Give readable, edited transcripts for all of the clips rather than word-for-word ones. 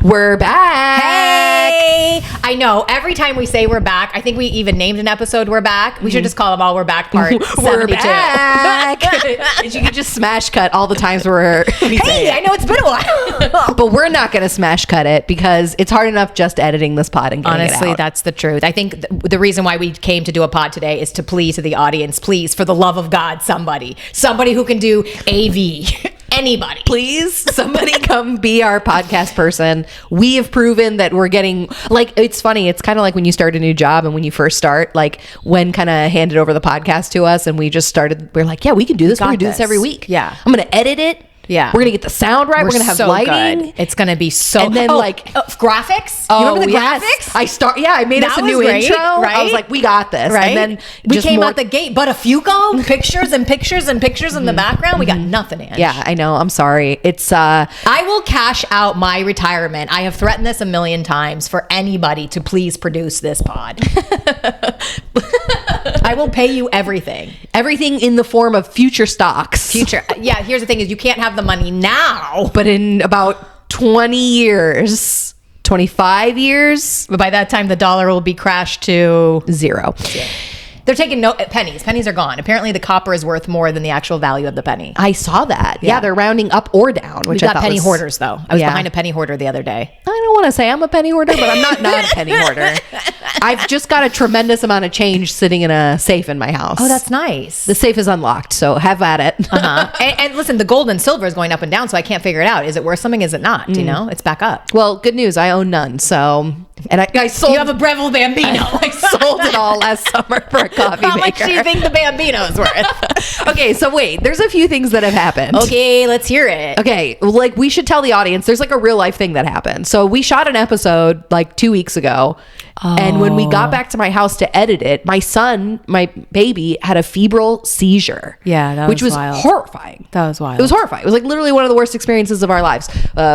We're back. Hey! I know. Every time we say we're back, I think we even named an episode We're Back. We should just call them all We're Back part 72. We're back. You could just smash cut all the times Hey, I know it's been a while. But we're not going to smash cut it because it's hard enough just editing this pod and getting Honestly, it out. that's the truth. I think the reason why we came to do a pod today is to please to the audience. Please, for the love of God, somebody who can do AV. Anybody. Please, somebody come be our podcast person. We have proven that we're getting, like, it's funny. It's kind of like when you start a new job and when you first start, like when kind of handed over the podcast to us and we just started, we're like, yeah, we can do this. We're going to do this every week. Yeah. I'm going to edit it. Yeah. We're going to get the sound right. We're going to have so lighting. Good. It's going to be so... And then graphics? Oh, you remember the yes. graphics? I made us a new intro. Right? I was like, we got this. Right? And then we came out the gate, but a few go pictures and pictures and pictures in the background. We got nothing in. Yeah, I know. I'm sorry. It's I will cash out my retirement. I have threatened this a million times for anybody to please produce this pod. I will pay you everything. Everything in the form of future stocks. Yeah, here's the thing is you can't have the money now. But in about 20 years, 25 years. But by that time, the dollar will be crashed to zero. Yeah. They're taking no pennies. Pennies are gone. Apparently, the copper is worth more than the actual value of the penny. I saw that. Yeah, they're rounding up or down. Which we got penny hoarders, though. I was behind a penny hoarder the other day. I don't want to say I'm a penny hoarder, but I'm not a penny hoarder. I've just got a tremendous amount of change sitting in a safe in my house. Oh, that's nice. The safe is unlocked, so have at it. And listen, the gold and silver is going up and down, so I can't figure it out. Is it worth something? Is it not? Do you know? It's back up. Well, good news. I own none. So, and I sold. You have a Breville Bambino. I sold it all last summer for a coffee maker. How much do you think the Bambino is worth? Okay, so wait. There's a few things that have happened. Okay, let's hear it. Okay, like we should tell the audience. There's like a real life thing that happened. So we shot an episode like 2 weeks ago. And when we got back to my house to edit it, my son, my baby, had a febrile seizure. Yeah, which was wild. horrifying. That was wild. It was horrifying. It was like literally one of the worst experiences of our lives.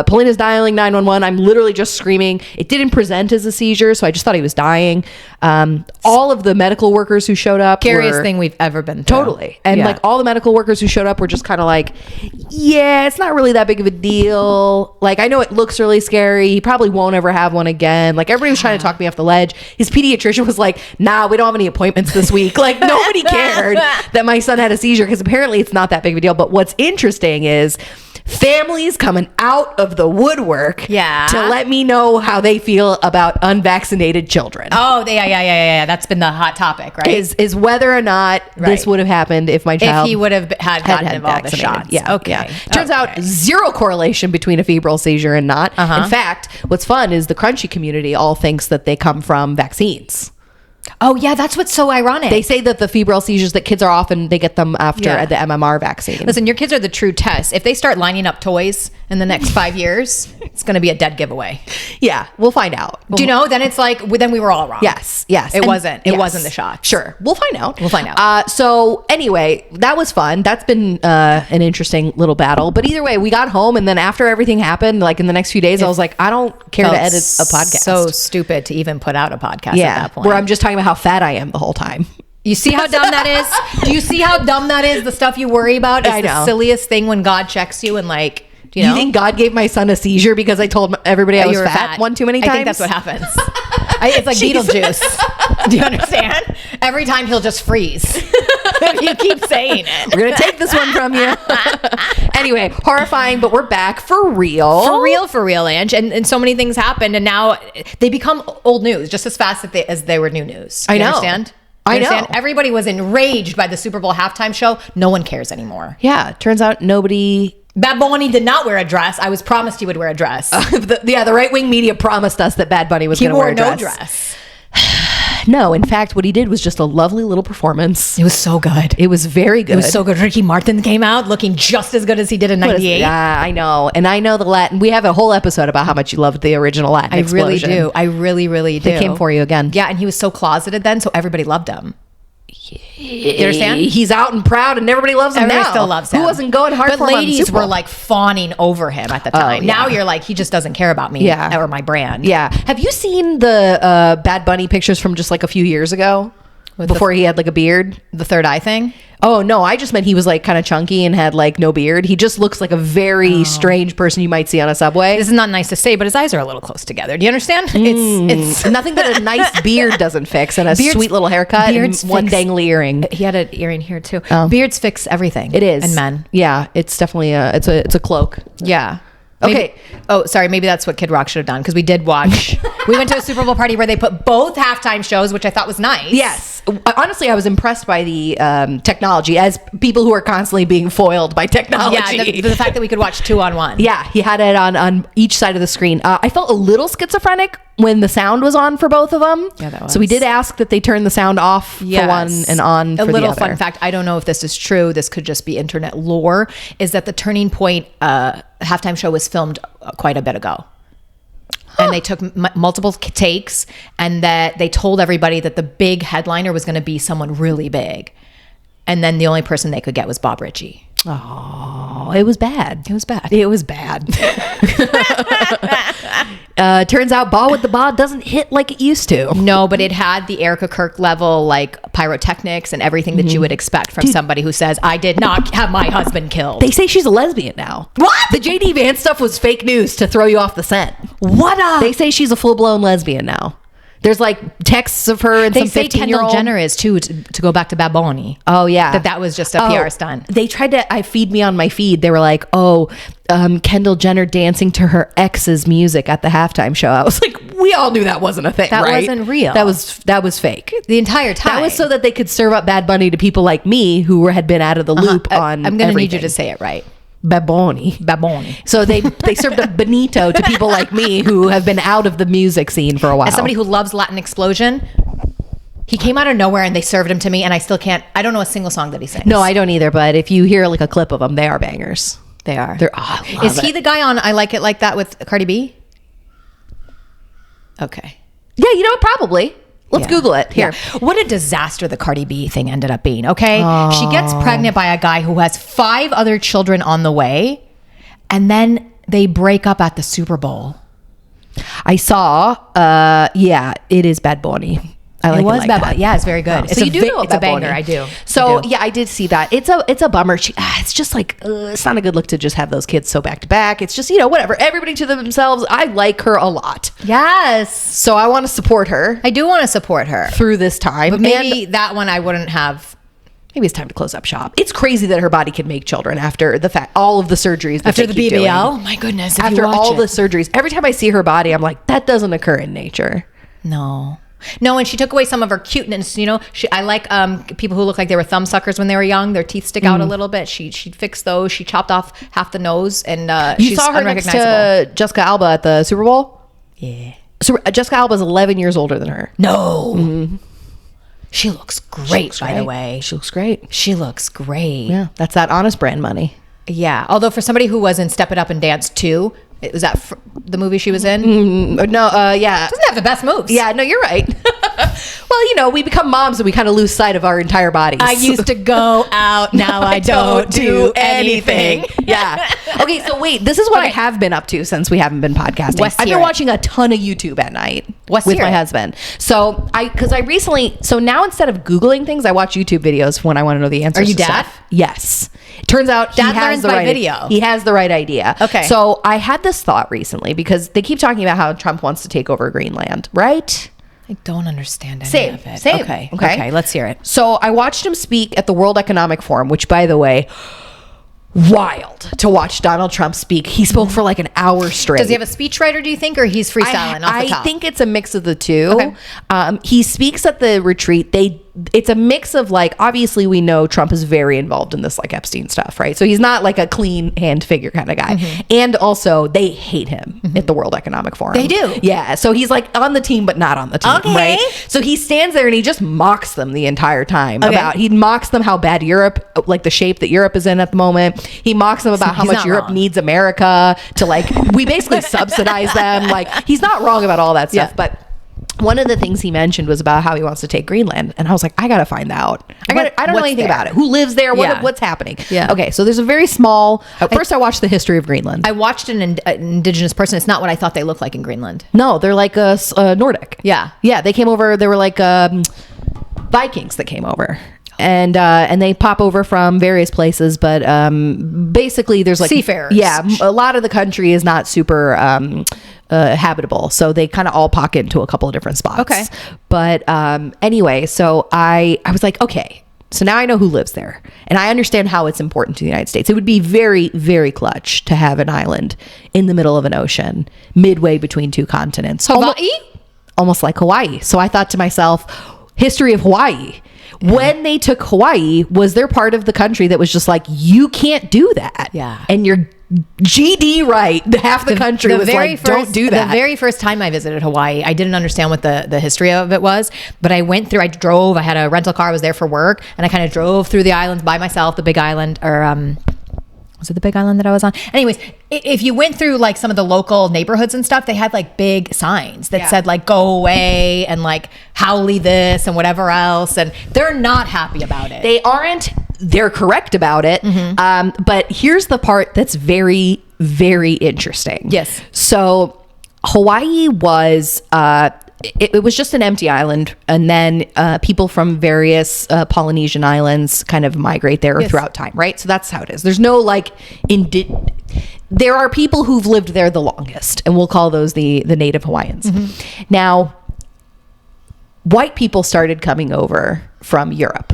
Polina's dialing 911. I'm literally just screaming. It didn't present as a seizure, so I just thought he was dying. All of the medical workers who showed up, scariest thing we've ever been through. Totally. And like all the medical workers who showed up were just kind of like, yeah, it's not really that big of a deal. Like, I know it looks really scary. He probably won't ever have one again. Like, everybody was trying to talk me off the ledge. His pediatrician was like, nah, we don't have any appointments this week. Like, nobody cared that my son had a seizure because apparently it's not that big of a deal. But what's interesting is families coming out of the woodwork to let me know how they feel about unvaccinated children. Oh, yeah. That's been the hot topic, right? Is whether or not this would have happened if my child... If he would have gotten involved in the shots. Yeah. Okay. Yeah. Turns out zero correlation between a febrile seizure and not. In fact, what's fun is the crunchy community all thinks that they come from vaccines. Oh, yeah, that's what's so ironic. They say that the febrile seizures that kids are often, they get them after the MMR vaccine. Listen, your kids are the true test. If they start lining up toys in the next 5 years, it's going to be a dead giveaway. Yeah, we'll find out. Do you know? Then it's like, then we were all wrong. Yes. It wasn't the shot. Sure. We'll find out. So anyway, that was fun. That's been an interesting little battle. But either way, we got home and then after everything happened, like in the next few days, I was like, I don't care to edit a podcast. So stupid to even put out a podcast at that point. Where I'm just talking about how fat I am the whole time. You see how dumb that is? Do you see how dumb that is? The stuff you worry about is the silliest thing when God checks you and like, you know? You think God gave my son a seizure because I told everybody I was fat one too many times? I think that's what happens. It's like Beetlejuice. Do you understand? Every time he'll just freeze. You keep saying it. We're going to take this one from you. Anyway, horrifying, but we're back for real. For real, Ange. And so many things happened, and now they become old news just as fast as they were new news. I know. Understand? I know. Everybody was enraged by the Super Bowl halftime show. No one cares anymore. Yeah, turns out nobody... Bad Bunny did not wear a dress. I was promised he would wear a dress. The right-wing media promised us that Bad Bunny was going to wear a dress. He wore no dress. No, in fact, what he did was just a lovely little performance. It was so good. It was very good. It was so good. Ricky Martin came out looking just as good as he did in 98. Yeah, I know. And I know the Latin. We have a whole episode about how much you loved the original Latin explosion. Really do. I really, really do. They came for you again. Yeah, and he was so closeted then, so everybody loved him. You understand? He's out and proud and everybody loves him. Everybody now. Still loves him. Who wasn't going hard but for him? But ladies were like fawning over him at the time. Now you're like, he just doesn't care about me or my brand. Yeah. Have you seen the Bad Bunny pictures from just like a few years ago? Before he had like a beard? The third eye thing? Oh no, I just meant he was like kind of chunky and had like no beard. He just looks like a very strange person you might see on a subway. This is not nice to say, but his eyes are a little close together. Do you understand? It's Nothing that a nice beard doesn't fix, and a sweet little haircut and one dangly earring. He had an earring here too. Beards fix everything. It is. And men. Yeah, it's definitely it's a cloak. Yeah. Okay. Maybe that's what Kid Rock should have done, because we did watch. We went to a Super Bowl party where they put both halftime shows, which I thought was nice. Yes. Honestly, I was impressed by the technology, as people who are constantly being foiled by technology. Yeah, the fact that we could watch 2 on 1. Yeah, he had it on each side of the screen. I felt a little schizophrenic when the sound was on for both of them. Yeah, that was. So we did ask that they turn the sound off for one and on for the other. A little fun fact, I don't know if this is true, this could just be internet lore, is that the Turning Point halftime show was filmed quite a bit ago. And they took multiple takes, and that they told everybody that the big headliner was going to be someone really big. And then the only person they could get was Bob Ritchie. Oh, it was bad. It was bad. It was bad. Turns out Ball with the Ball doesn't hit like it used to. No, but it had the Erica Kirk level, like pyrotechnics and everything that you would expect from somebody who says, I did not have my husband killed. They say she's a lesbian now. What? The JD Vance stuff was fake news to throw you off the scent. They say she's a full-blown lesbian now. There's like texts of her and they some say 15-year-old. Kendall Jenner is too, to go back to Bad Bunny. Oh yeah, that was just a PR stunt. They tried to feed me on my feed. They were like, Kendall Jenner dancing to her ex's music at the halftime show. I was like, we all knew that wasn't a thing. That right? wasn't real. That was fake the entire time. That was so that they could serve up Bad Bunny to people like me who had been out of the loop on. I'm going to need you to say it right. Baboni. So they served up Benito to people like me who have been out of the music scene for a while. As somebody who loves Latin Explosion, he came out of nowhere and they served him to me, and I still can't. I don't know a single song that he sings. No, I don't either. But if you hear like a clip of them, they are bangers. They are. Is he the guy on I Like It Like That with Cardi B? Okay. Yeah, you know what? Probably. Let's Google it. Here. Yeah. What a disaster the Cardi B thing ended up being, okay? She gets pregnant by a guy who has 5 other children on the way, and then they break up at the Super Bowl. I saw, it is Bad Bunny. It was Bad Bunny. Yeah, it's very good. So you do know it's a banger. I do. So yeah, I did see that. It's a bummer. It's just like it's not a good look to just have those kids so back to back. It's just whatever. Everybody to themselves. I like her a lot. Yes. So I want to support her. I do want to support her through this time. But maybe that one I wouldn't have. Maybe it's time to close up shop. It's crazy that her body can make children after all of the surgeries. After the BBL. Oh my goodness. After all the surgeries. Every time I see her body, I'm like, that doesn't occur in nature. No, and she took away some of her cuteness. I like people who look like they were thumb suckers when they were young. Their teeth stick out a little bit. She fixed those. She chopped off half the nose, and you saw her next to Jessica Alba at the Super Bowl. Yeah. So Jessica Alba is 11 years older than her. No. Mm-hmm. She looks great, by the way. She looks great. She looks great. Yeah, that's that honest brand money. Yeah. Although for somebody who was in Step It Up and Dance 2, was that the movie she was in? Yeah. Doesn't have the best moves. Yeah, no, you're right. Well, we become moms and we kind of lose sight of our entire bodies. I used to go out. Now I don't do anything. Yeah. Okay, so wait, this is what I have been up to since we haven't been podcasting. I've been watching a ton of YouTube at night with my husband. So now instead of Googling things, I watch YouTube videos when I want to know the answers. Are you to dad? Stuff. Yes. Turns out Dad learns by video. He has the right idea. Okay. So I had this thought recently because they keep talking about how Trump wants to take over Greenland, right? I don't understand any of it. Same. Okay, let's hear it. So I watched him speak at the World Economic Forum, which, by the way, wild to watch Donald Trump speak. He spoke for like an hour straight. Does he have a speechwriter, do you think, or he's freestyling off the top? I think it's a mix of the two. Okay. He speaks at the retreat. It's a mix of like, obviously we know Trump is very involved in this like Epstein stuff, right? So he's not like a clean hand figure kind of guy. Mm-hmm. And also they hate him at the World Economic Forum. They do. Yeah. So he's like on the team, but not on the team, right? So he stands there and he just mocks them the entire time he mocks them how bad Europe, like the shape that Europe is in at the moment. He mocks them about how much Europe needs America to like, we basically subsidize them. Like he's not wrong about all that stuff, but one of the things he mentioned was about how he wants to take Greenland. And I was like, I got to find out. I don't know anything about it. Who lives there? What's happening? Yeah. Okay. So there's a very small, first I watched the history of Greenland. I watched an indigenous person. It's not what I thought they looked like in Greenland. No, they're like Nordic. Yeah. Yeah. They came over. They were like Vikings that came over. and they pop over from various places, but basically there's like seafarers. Yeah, a lot of the country is not super habitable, so they kind of all pocket into a couple of different spots. Okay. But anyway, so I was like, okay, so now I know who lives there, and I understand how it's important to the United States. It would be very, very clutch to have an island in the middle of an ocean, midway between two continents. Hawaii? Almost like Hawaii. So I thought to myself, history of Hawaii. When they took Hawaii, was there part of the country that was just like, you can't do that? Yeah. And you're GD right. Half the country was like, don't do that. The very first time I visited Hawaii, I didn't understand what the history of it was, but I had a rental car, I was there for work, and I kind of drove through the islands by myself, the big island, or was it the big island that I was on? Anyways, if you went through like some of the local neighborhoods and stuff, they had like big signs that said like, go away, and like howly this and whatever else. And they're not happy about it. They aren't. They're correct about it. But here's the part that's very, very interesting. Yes. So Hawaii was, it was just an empty island, and then people from various Polynesian islands kind of migrate there throughout time, right? So that's how it is. There's no like there are people who've lived there the longest, and we'll call those the native Hawaiians. Now, white people started coming over from Europe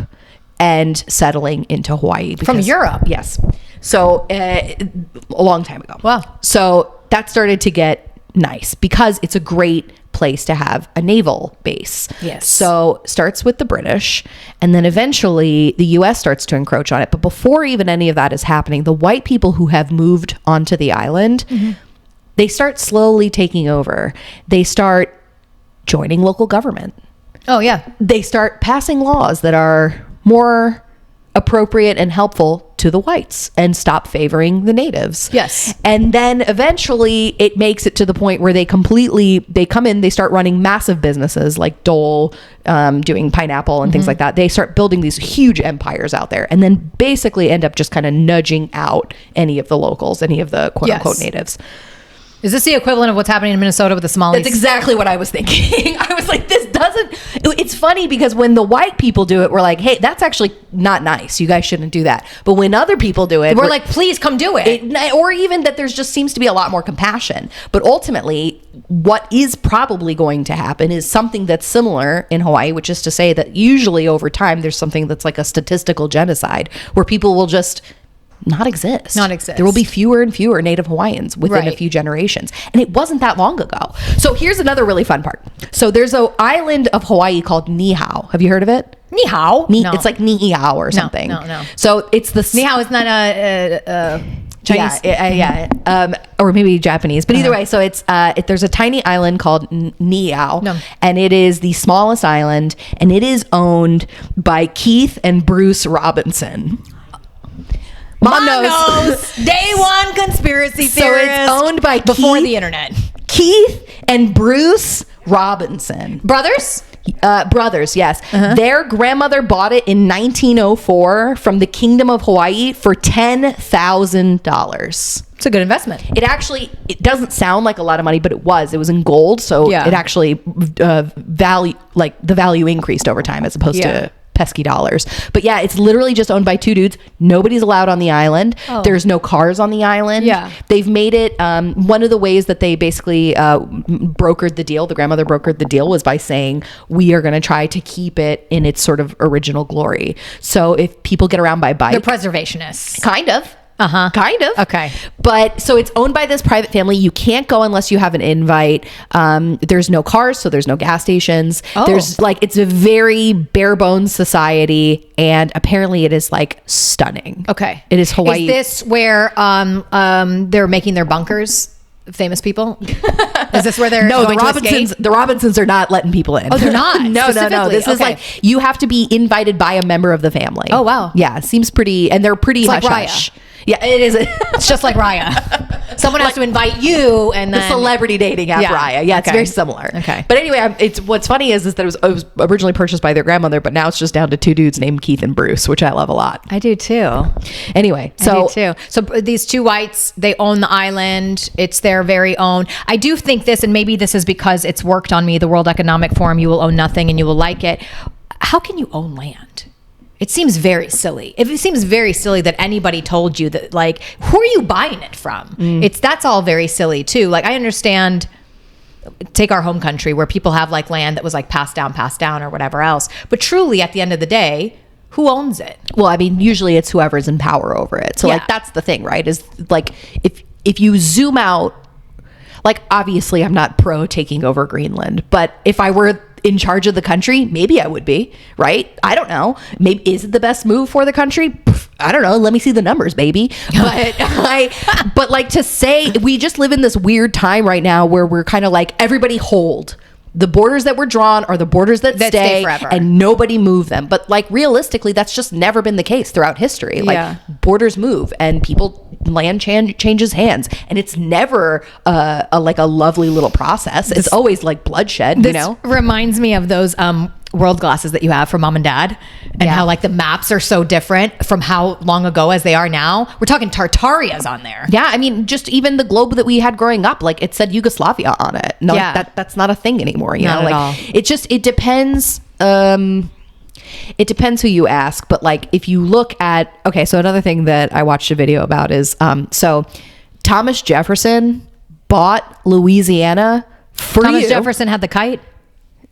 and settling into Hawaii. From Europe? Yes. So a long time ago. Wow. So that started to get nice because it's a great place to have a naval base. Yes. So starts with the British, and then eventually the US starts to encroach on it. But before even any of that is happening, the white people who have moved onto the island, they start slowly taking over. They start joining local government. Oh yeah. They start passing laws that are more appropriate and helpful to the whites and stop favoring the natives. Yes. And then eventually it makes it to the point where they come in, they start running massive businesses like Dole, doing pineapple and things like that. They start building these huge empires out there, and then basically end up just kind of nudging out any of the locals, any of the quote unquote natives. Is this the equivalent of what's happening in Minnesota with the Somalis? That's exactly what I was thinking. I was like, it's funny because when the white people do it, we're like, hey, that's actually not nice. You guys shouldn't do that. But when other people do it, we're like, please come do it. Or even that there's just seems to be a lot more compassion. But ultimately, what is probably going to happen is something that's similar in Hawaii, which is to say that usually over time, there's something that's like a statistical genocide where people will just not exist. There will be fewer and fewer Native Hawaiians within a few generations. And it wasn't that long ago. So here's another really fun part. So there's an island of Hawaii called Niihau. Have you heard of it? Niihau? No. It's like Niihau or something. No. So it's the... Niihau is not a Chinese? Yeah. Or maybe Japanese. But either way, so it's there's a tiny island called Niihau. And it is the smallest island. And it is owned by Keith and Bruce Robinson. Mom knows. Day one conspiracy theorist. So it's owned by before the internet. Keith and Bruce Robinson. Brothers? Brothers, yes. Their grandmother bought it in 1904 from the Kingdom of Hawaii for $10,000. It's a good investment. It doesn't sound like a lot of money, but it was in gold. So it actually the value increased over time as opposed to pesky dollars. But yeah, it's literally just owned by two dudes. Nobody's allowed on the island. There's no cars on the island. They've made it one of the ways that they basically brokered the deal, the grandmother brokered the deal, was by saying, we are going to try to keep it in its sort of original glory. So if people get around by bike, they're preservationists. Kind of. Kind of. Okay. But so it's owned by this private family. You can't go unless you have an invite. There's no cars, so there's no gas stations. There's it's a very bare bones society, and apparently it is like stunning. Okay. It is Hawaii. Is this where they're making their bunkers? Famous people? Is this where they're going to escape? The Robinsons are not letting people in. Oh, they're not? No. This is like, you have to be invited by a member of the family. Oh, wow. Yeah, it seems pretty, and they're pretty hush-hush. Yeah, it is. It's just like Raya. Someone has to invite you, and then the celebrity dating app Raya. Yeah, it's very similar. Okay. But anyway, it's what's funny is that it was originally purchased by their grandmother, but now it's just down to two dudes named Keith and Bruce, which I love a lot. I do too. Anyway, I do too. So these two whites, they own the island. It's their very own. I do think this, and maybe this is because it's worked on me, the World Economic Forum, you will own nothing and you will like it. How can you own land? It seems very silly. It seems very silly that anybody told you that, like, who are you buying it from? That's all very silly too. Like, I understand, take our home country where people have like land that was like passed down or whatever else. But truly at the end of the day, who owns it? Well, I mean, usually it's whoever's in power over it. So like, that's the thing, right? Is like, if you zoom out, like, obviously I'm not pro taking over Greenland, but if I were in charge of the country, maybe I would be, right? I don't know. Maybe is it the best move for the country? I don't know. Let me see the numbers, baby. But like, to say, we just live in this weird time right now where we're kind of like, everybody hold. The borders that were drawn are the borders that stay forever, and nobody move them. But like, realistically, that's just never been the case throughout history. Like, borders move and land changes hands, and it's never a lovely little process. It's always like bloodshed. This reminds me of those world glasses that you have from mom and dad, and how like the maps are so different from how long ago as they are now. We're talking Tartaria's on there. Yeah, I mean, just even the globe that we had growing up, like, it said Yugoslavia on it. No, that's not a thing anymore. You know, like, all. It depends. It depends who you ask, but like, if you look at, okay, so another thing that I watched a video about is, so Thomas Jefferson bought Louisiana for Thomas Jefferson had the kite.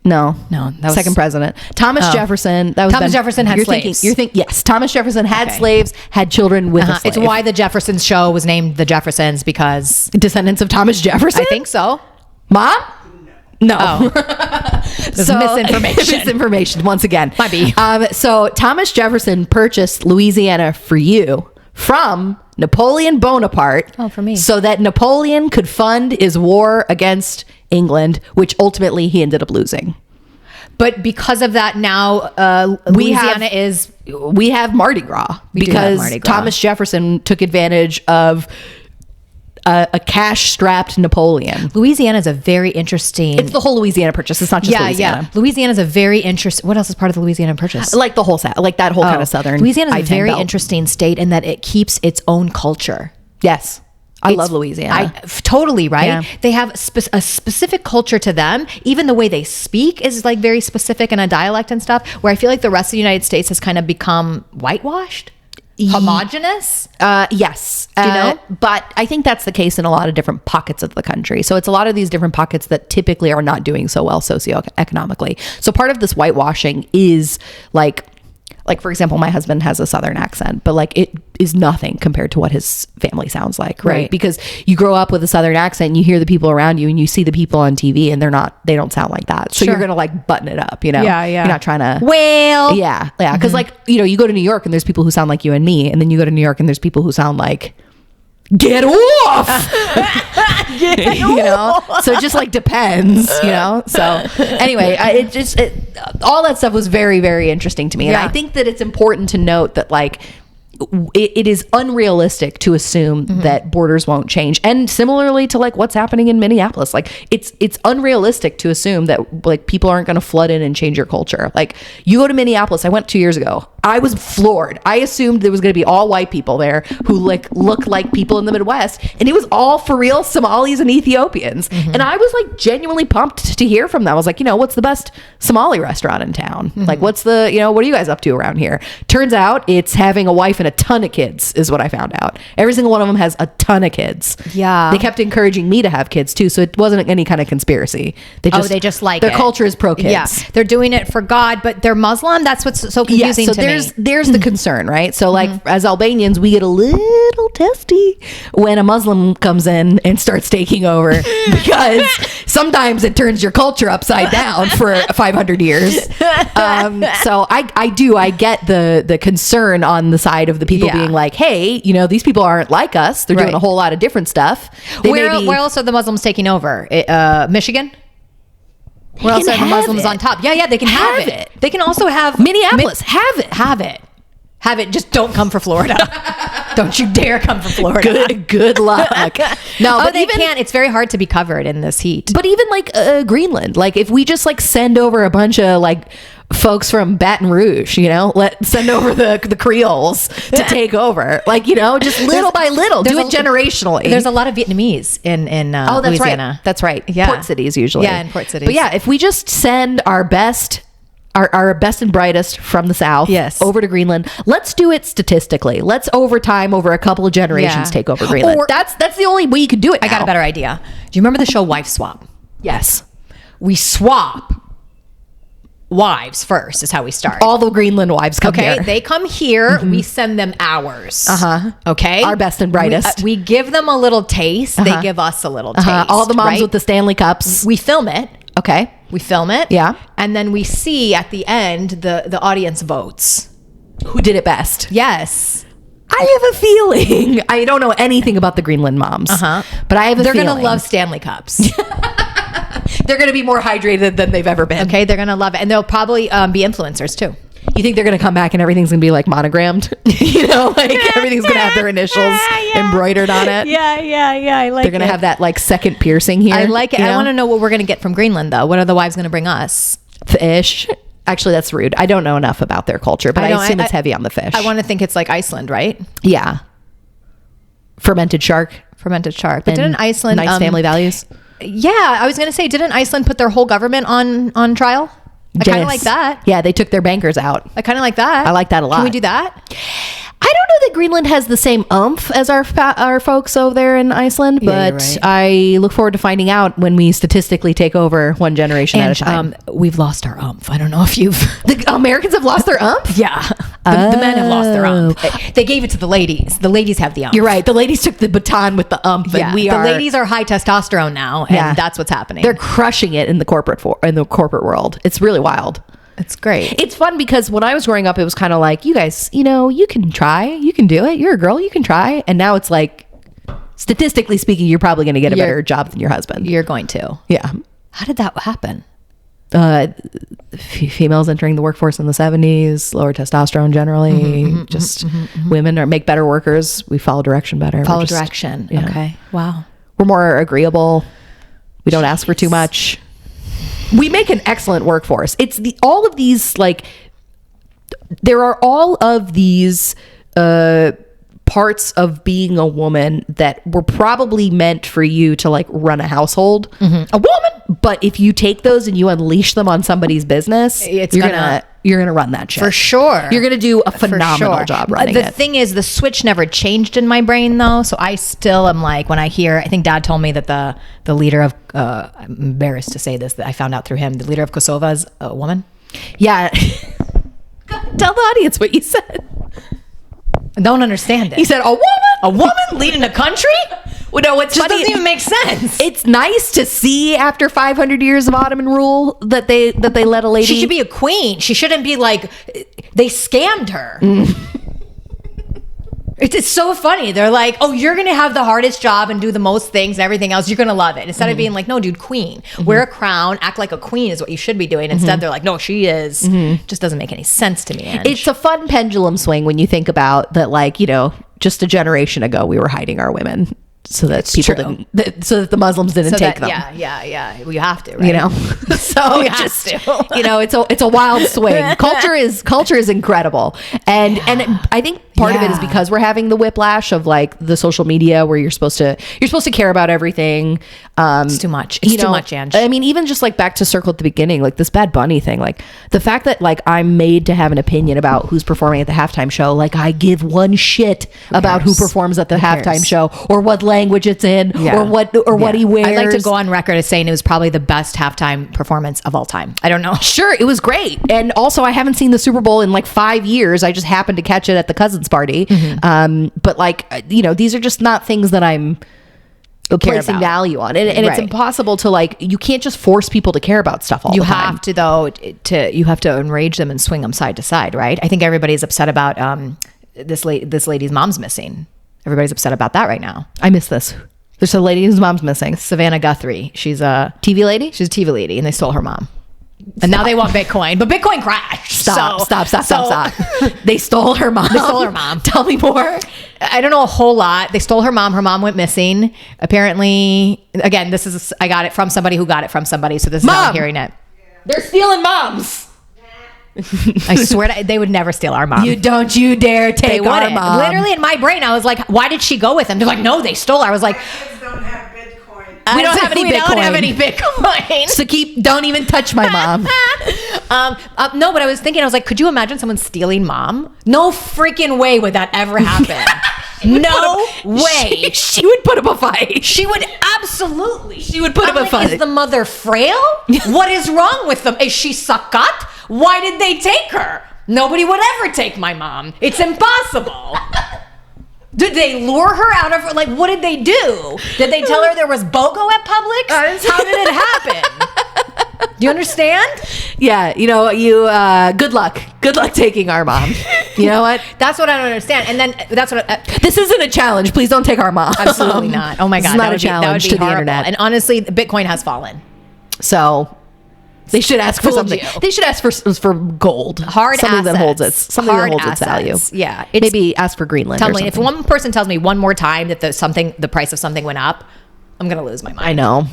No, that was second president. Thomas Jefferson. Thomas Jefferson had slaves. Yes, Thomas Jefferson had slaves, had children with a slave. It's why the Jeffersons show was named The Jeffersons, because descendants of Thomas Jefferson. I think so. Mom? No. Misinformation. Misinformation once again. Might be. So Thomas Jefferson purchased Louisiana for you from Napoleon Bonaparte. Oh, for me. So that Napoleon could fund his war against England, which ultimately he ended up losing. But because of that, now Louisiana we have Mardi Gras because Thomas Jefferson took advantage of a cash-strapped Napoleon. Louisiana is a very interesting... It's the whole Louisiana Purchase. It's not just Louisiana. Yeah. Louisiana is a very interesting... What else is part of the Louisiana Purchase? Like the whole like that whole kind of southern... Louisiana is a very interesting state in that it keeps its own culture. Yes. I love Louisiana. Totally, right? Yeah. They have a specific culture to them. Even the way they speak is like very specific in a dialect and stuff, where I feel like the rest of the United States has kind of become whitewashed. Homogenous? Yes. Do you know? But I think that's the case in a lot of different pockets of the country. So it's a lot of these different pockets that typically are not doing so well socioeconomically. So part of this whitewashing is like, for example, my husband has a Southern accent, but like, it is nothing compared to what his family sounds like, right? Because you grow up with a Southern accent and you hear the people around you and you see the people on TV and they don't sound like that. So you're going to like button it up, you know? Yeah. You're not trying to... Well... Yeah. Because like, you go to New York and there's people who sound like you and me. And then you go to New York and there's people who sound like... Get off! So it just like depends, so anyway, all that stuff was very, very interesting to me. And I think that it's important to note that like it is unrealistic to assume that borders won't change. And similarly to like what's happening in Minneapolis, like it's unrealistic to assume that like people aren't going to flood in and change your culture. Like, you go to Minneapolis, I went 2 years ago. I was floored. I assumed there was going to be all white people there who like look like people in the Midwest, and it was all for real Somalis and Ethiopians. And I was like genuinely pumped to hear from them. I was like, what's the best Somali restaurant in town? Like, what's the, what are you guys up to around here? Turns out it's having a wife and a ton of kids is what I found out. Every single one of them has a ton of kids. Yeah. They kept encouraging me to have kids too, so it wasn't any kind of conspiracy. They just like their culture is pro kids. Yeah. They're doing it for God, but they're Muslim. That's what's so confusing to me. There's the concern, right? So like as Albanians, we get a little testy when a Muslim comes in and starts taking over because sometimes it turns your culture upside down for 500 years. So I get the concern on the side of the people being like, hey, these people aren't like us. They're doing a whole lot of different stuff. Where else are the Muslims taking over? Michigan? Where else are the Muslims on top? Yeah, they can have it. They can also have Minneapolis. Have it. Just don't come for Florida. Don't you dare come for Florida. Good luck. No, but they can't. It's very hard to be covered in this heat. But even like Greenland, like if we just like send over a bunch of like folks from Baton Rouge, send over the Creoles to take over, like, just little by little, do it generationally. There's a lot of Vietnamese in Louisiana. That's right. Yeah. Port cities usually. Yeah, in port cities. But yeah, if we just send our best our best and brightest from the South, Yes. over to Greenland. Let's do it statistically. Let's over time, over a couple of generations, take over Greenland. Or- that's the only way you could do it. I got a better idea. Do you remember the show Wife Swap? Yes. We swap wives first is how we start. All the Greenland wives come Okay, here. they come here. We send them ours. Okay, Our best and brightest. We give them a little taste. They give us a little taste. All the moms right? with the Stanley Cups. We film it. Okay. We film it. Yeah. And then we see at the end the audience votes. Who did it best? Yes. I have a feeling. I don't know anything about the Greenland moms. But I have a They're feeling. gonna love Stanley Cups. They're going to be more hydrated than they've ever been. Okay, they're gonna love it, and they'll probably be influencers too. You think they're going to come back and everything's going to be like monogrammed? Like everything's going to have their initials embroidered on it. Yeah. I like. They're going to have that like second piercing here. I like it. you I know? want to know what we're gonna get from Greenland, though. What are the wives gonna bring us? Fish. Actually, that's rude. I don't know enough about their culture, but I don't- assume it's heavy on the fish. I want to think it's like Iceland, right? Yeah. Fermented shark. Fermented shark. But And didn't Iceland nice family values? Yeah, I was gonna say, didn't Iceland put their whole government on trial? I kind Yes. of like that. Yeah, they took their bankers out. I kind of like that. I like that a lot. Can we do that? I don't know that Greenland has the same oomph as our folks over there in Iceland, Yeah, you're but right. I look forward to finding out when we statistically take over one generation at a time. we've lost our umph. I don't know if you've. The Americans have lost their oomph? Yeah, the men have lost their umph. They gave it to the ladies. The ladies have the umph. You're right. The ladies took the baton with the oomph, Yeah, and the ladies are high testosterone now, and that's what's happening. They're crushing it in the corporate world. It's really wild. It's great. It's fun because when I was growing up, it was kind of like, you guys, you can try, you can do it. You're a girl, you can try. And now it's like, statistically speaking, you're probably going to get a better job than your husband. You're going to. Yeah. How did that happen? Females entering the workforce in the 70s, lower testosterone generally, women make better workers. We follow direction better. Follow direction. yeah. Okay. Wow. We're more agreeable. We don't ask for too much. We make an excellent workforce. It's all of these, like, there are all of these parts of being a woman that were probably meant for you to like run a household. A woman. But if you take those and you unleash them on somebody's business, you're gonna run that shit. For sure. You're gonna do a phenomenal job running The it. thing is, the switch never changed in my brain, though. So I still am like, when I hear, I think Dad told me that the leader of, I'm embarrassed to say this, that I found out through him, the leader of Kosovo is a woman. Yeah. Tell the audience what you said. I don't understand it. He said, a woman leading a country? Well, no, what's Just funny, doesn't even make sense. it's nice to see after 500 years of Ottoman rule that they let a lady. She should be a queen. She shouldn't be like, they scammed her. It's so funny. They're like, oh, you're going to have the hardest job and do the most things and everything else. You're going to love it. Instead of being like, no, dude, queen. Wear a crown. Act like a queen is what you should be doing. Instead, they're like, no, she is. Just doesn't make any sense to me. Ange. It's a fun pendulum swing when you think about that, like, just a generation ago, we were hiding our women so that people true. didn't, so that the Muslims didn't take them. Yeah. Well, you have to, right? So You have just, to. it's a wild swing. Culture is incredible. And I think part of it is Yeah. because we're having the whiplash of like the social media where you're supposed to care about everything. It's too much. It's too much, Ange. I mean, even just like back to circle at the beginning, like this Bad Bunny thing, like the fact that like I'm made to have an opinion about who's performing at the halftime show, like I give one shit about who performs at the halftime show or what language it's in or what he wears. I'd like to go on record as saying it was probably the best halftime performance of all time. I don't know. Sure, it was great. And also I haven't seen the Super Bowl in like 5 years. I just happened to catch it at the cousin's party. But like, these are just not things that I'm placing about. value on. And it's Right. impossible to like, you can't just force people to care about stuff all You the time. have to, though, you have to enrage them and swing them side to side, right? I think everybody's upset about this lady's mom's missing. Everybody's upset about that right now. I miss this. There's a lady whose mom's missing. Savannah Guthrie. She's a TV lady? She's a TV lady, and they stole her mom. And now they want Bitcoin, but Bitcoin crashed. Stop. They stole her mom. They stole her mom. Tell me more. I don't know a whole lot. They stole her mom. Her mom went missing. Apparently, again, I got it from somebody who got it from somebody. So this is how I'm hearing it. They're stealing moms. I swear they would never steal our mom. You dare take They our wouldn't. mom. Literally in my brain, I was like, why did she go with them? They're like, no, they stole her. I was like, Kids don't have Bitcoin. We don't have any we Bitcoin. don't have any Bitcoin. So don't even touch my mom. No, but I was thinking, I was like, could you imagine someone stealing mom? No freaking way would that ever happen. No way. She would put up a fight. She would absolutely. She would put up a like, fight. is the mother frail? What is wrong with them? Is she sakat? Why did they take her? Nobody would ever take my mom. It's impossible. Did they lure her out of her? Like, what did they do? Did they tell her there was BOGO at Publix? How did it happen? Do you understand? Yeah, good luck. Good luck taking our mom. You know what? That's what I don't understand. And then that's what This isn't a challenge. Please don't take our mom. absolutely not. Oh my God, It's not that a would be challenge to the horrible. internet. And honestly, Bitcoin has fallen. So they should ask for Fooled something. you. They should ask for gold. Hard something that holds assets. its something Hard that holds its value. assets. Yeah, Maybe ask for Greenland. Tell or me, if something. one person tells me one more time that the price of something went up, I'm gonna lose my mind. I know.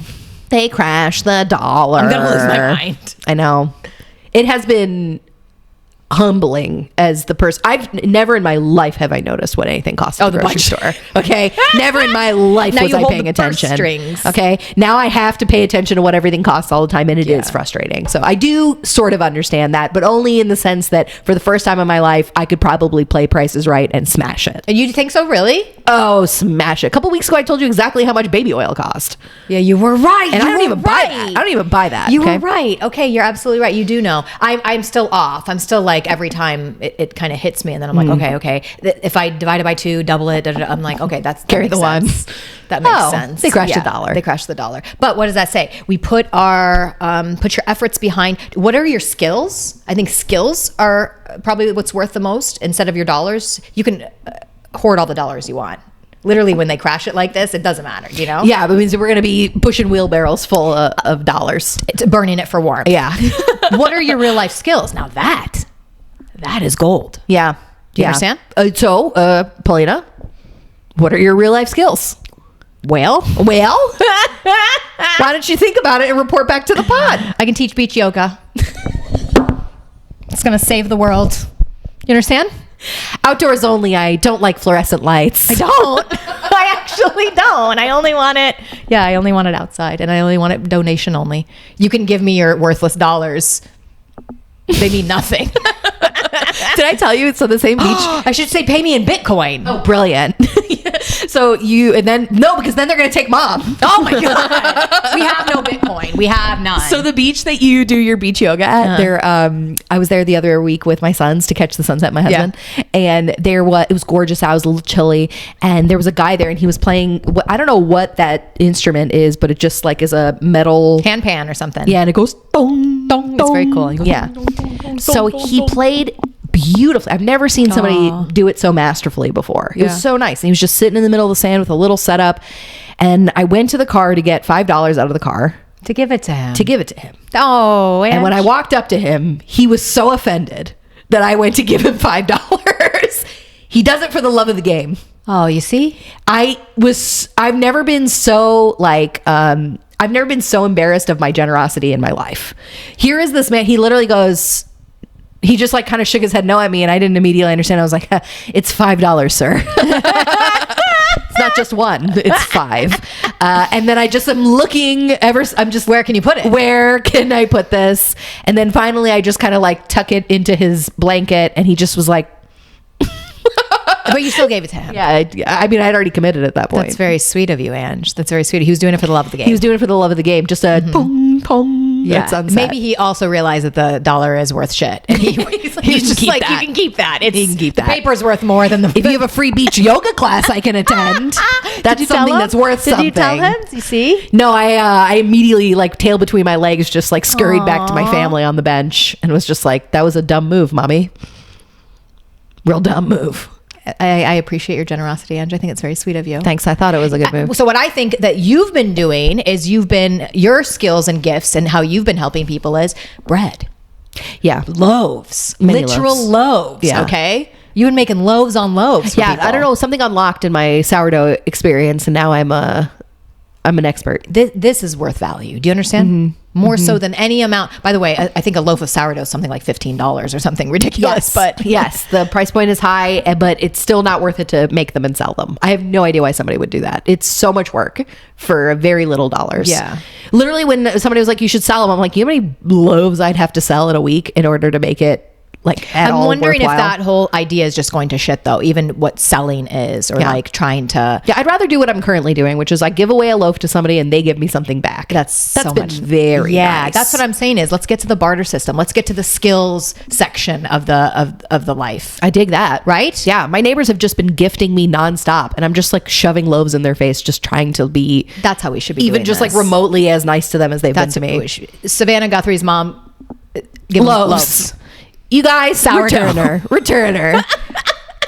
They crashed the dollar. I'm gonna lose my mind. I know. It has been humbling as the person. I've never in my life have I noticed what anything costs at the grocery store. Okay, never in my life Now was you I hold paying the purse attention. strings. Okay, now I have to pay attention to what everything costs all the time, and it is frustrating. So I do sort of understand that, but only in the sense that for the first time in my life, I could probably play Price is Right and smash it. And you think so, really? Oh, smash it! A couple weeks ago, I told you exactly how much baby oil cost, Yeah, you were right. and I don't even buy that. I don't even buy that. You okay? were right. Okay, you're absolutely right. You do know. I'm still off. I'm still like every time it kind of hits me, and then I'm like, okay. If I divide it by 2, double it, I'm like, okay, that Carry makes the one. sense. That makes Oh, sense. they crashed the dollar. They crashed the dollar. But what does that say? We put put your efforts behind. What are your skills? I think skills are probably what's worth the most instead of your dollars. You can hoard all the dollars you want. Literally, when they crash it like this, it doesn't matter. You know? Yeah, but it means we're going to be pushing wheelbarrows full of dollars. It's burning it for warmth. Yeah. What are your real life skills? Now that is gold. Yeah. Do you understand? Paulina, what are your real life skills? Well, Why don't you think about it and report back to the pod? I can teach beach yoga. It's going to save the world. You understand? Outdoors only. I don't like fluorescent lights. I don't. I actually don't. I only want it. Yeah, I only want it outside, and I only want it donation only. You can give me your worthless dollars. They mean nothing. Did I tell you it's on the same beach? I should say pay me in Bitcoin. Oh, brilliant. Because then they're going to take mom. Oh my God. We have no Bitcoin. We have none. So the beach that you do your beach yoga at, there, I was there the other week with my sons to catch the sunset, my husband, and it was gorgeous. I was a little chilly, and there was a guy there, and he was playing, I don't know what that instrument is, but it just like is a metal hand pan or something. Yeah, and it goes dong, dong. It's very cool. He goes, Yeah. So he played beautifully. I've never seen somebody do it so masterfully before. It was so nice. And he was just sitting in the middle of the sand with a little setup. And I went to the car to get $5 out of the car. To give it to him. Oh. And when I walked up to him, he was so offended that I went to give him $5. He does it for the love of the game. Oh, you see? I've never been so I've never been so embarrassed of my generosity in my life. Here is this man. He literally goes, he just like kind of shook his head no at me, and I didn't immediately understand. I was like, it's $5, sir. It's not just one, it's 5. And then I just am looking where can you put it? Where can I put this? And then finally I just kind of like tuck it into his blanket, and he just was like, But you still gave it to him. yeah, I mean, I'd already committed at that point. That's very sweet of you, Ange. That's very sweet. He was doing it for the love of the game. He was doing it for the love of the game. Just a pong, pong at sunset. Maybe he also realized that the dollar is worth shit. And he's just keep like, that. you can keep that. You can keep the that. paper's worth more than the... If you have a free beach yoga class I can attend, that's something that's worth something. Did you tell him? You see? No, I immediately, like, tail between my legs, just like scurried back to my family on the bench and was just like, that was a dumb move, mommy. Real dumb move. I appreciate your generosity, Ange. I think it's very sweet of you. Thanks. I thought it was a good move. So what I think that you've been doing is your skills and gifts and how you've been helping people is bread. Yeah. Loaves. Many Literal loaves. Yeah. Okay? You've been making loaves on loaves for people. I don't know. Something unlocked in my sourdough experience, and now I'm an expert. This is worth value. Do you understand? Mm-hmm. more so than any amount. By the way, I think a loaf of sourdough is something like $15 or something ridiculous. But yes, the price point is high, but it's still not worth it to make them and sell them. I have no idea why somebody would do that. It's so much work for very little dollars. Yeah. Literally, when somebody was like, you should sell them, I'm like, you know how many loaves I'd have to sell in a week in order to make it like at all I'm wondering worthwhile? if that whole idea is just going to shit though, even what selling is, or like trying to. Yeah, I'd rather do what I'm currently doing, which is I give away a loaf to somebody and they give me something back. That's so been much very nice. That's what I'm saying is let's get to the barter system. Let's get to the skills section of the life. I dig that. Right? Yeah. My neighbors have just been gifting me nonstop and I'm just like shoving loaves in their face, just trying to be. That's how we should be even doing just this. like remotely as nice to them as they've been to me. Savannah Guthrie's mom, give Loaves. You guys, Sourdough. return her.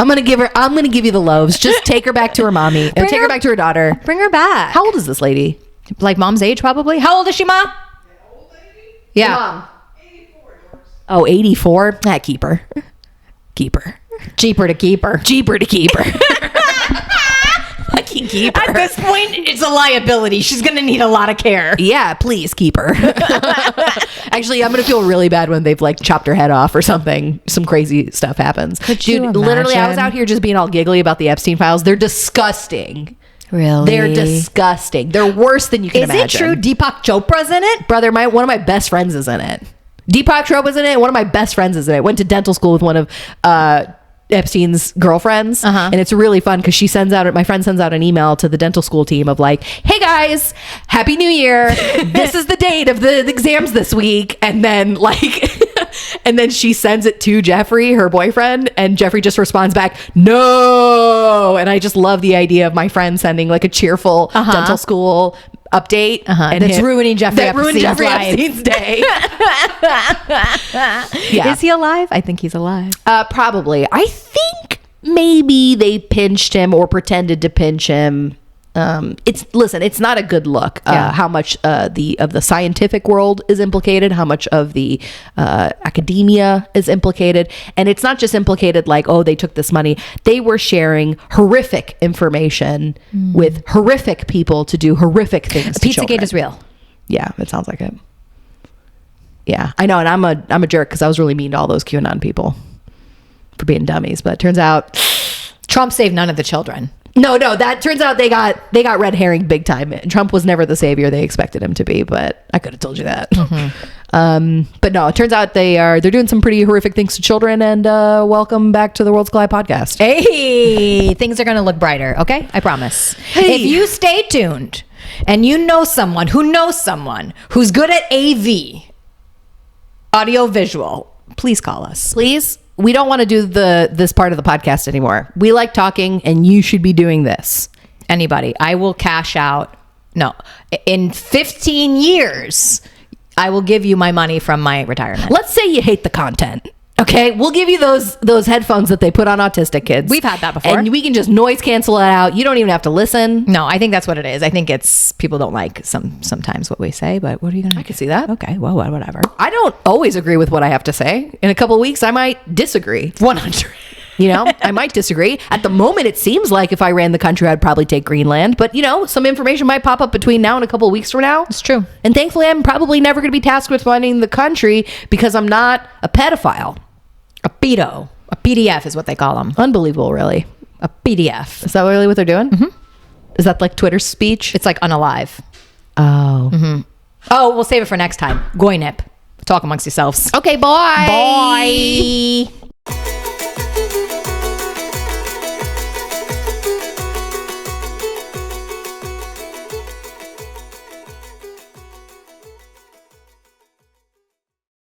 I'm gonna give you the loaves. Just take her back to her mommy. Take her back to her daughter. Bring her back. How old is this lady? Like mom's age, probably. How old is she, Ma? Yeah. Mom. 84. Oh, 84. Keep her. Keep her. Cheaper to keep her. Cheaper to keep her. I can keep her. At this point, it's a liability. She's going to need a lot of care. Yeah, please keep her. Actually, I'm going to feel really bad when they've like chopped her head off or something. Some crazy stuff happens. you literally, I was imagine? out here just being all giggly about the Epstein files. They're disgusting. Really? They're disgusting. They're worse than you can imagine. Is it true Deepak Chopra's in it? Brother, one of my best friends is in it. Deepak Chopra's in it. One of my best friends is in it. Went to dental school with one of Epstein's girlfriends, and it's really fun because my friend sends out an email to the dental school team of like, hey guys, happy new year, this is the date of the exams this week, and then like and then she sends it to Jeffrey, her boyfriend, and Jeffrey just responds back, no. And I just love the idea of my friend sending like a cheerful dental school update and That's ruining Jeffrey Epstein's day. Yeah. Is he alive? I think he's alive. Probably. I think maybe they pinched him or pretended to pinch him. It's not a good look. How much of the scientific world is implicated, how much of the academia is implicated, and it's not just implicated like, oh, they took this money. They were sharing horrific information with horrific people to do horrific things. Pizzagate is real. Yeah, it sounds like it. Yeah, I know, and I'm a jerk because I was really mean to all those QAnon people for being dummies. But it turns out Trump saved none of the children. No, that turns out they got red herring big time. Trump was never the savior they expected him to be, but I could have told you that. But no, it turns out they're doing some pretty horrific things to children. And welcome back to the Worlds Collide podcast. Hey, things are going to look brighter. Okay, I promise. Hey. If you stay tuned and you know someone who knows someone who's good at AV, audio visual, please call us. Please. We don't want to do this part of the podcast anymore. We like talking, and you should be doing this. Anybody, I will cash out. No, in 15 years, I will give you my money from my retirement. Let's say you hate the content. Okay, we'll give you those headphones that they put on autistic kids. We've had that before. And we can just noise cancel it out. You don't even have to listen. No, I think that's what it is. I think it's people don't like sometimes what we say, but what are you going to... I can see that. Okay, well, whatever. I don't always agree with what I have to say. In a couple of weeks, I might disagree. 100. You know, I might disagree. At the moment, it seems like if I ran the country, I'd probably take Greenland. But, you know, some information might pop up between now and a couple of weeks from now. It's true. And thankfully, I'm probably never going to be tasked with running the country because I'm not a pedophile. A pedo. A PDF is what they call them. Unbelievable, really. A PDF. Is that really what they're doing? Mm-hmm. Is that like Twitter's speech? It's like unalive. Oh. Mm-hmm. Oh, we'll save it for next time. Goynip. Talk amongst yourselves. Okay, bye. Bye.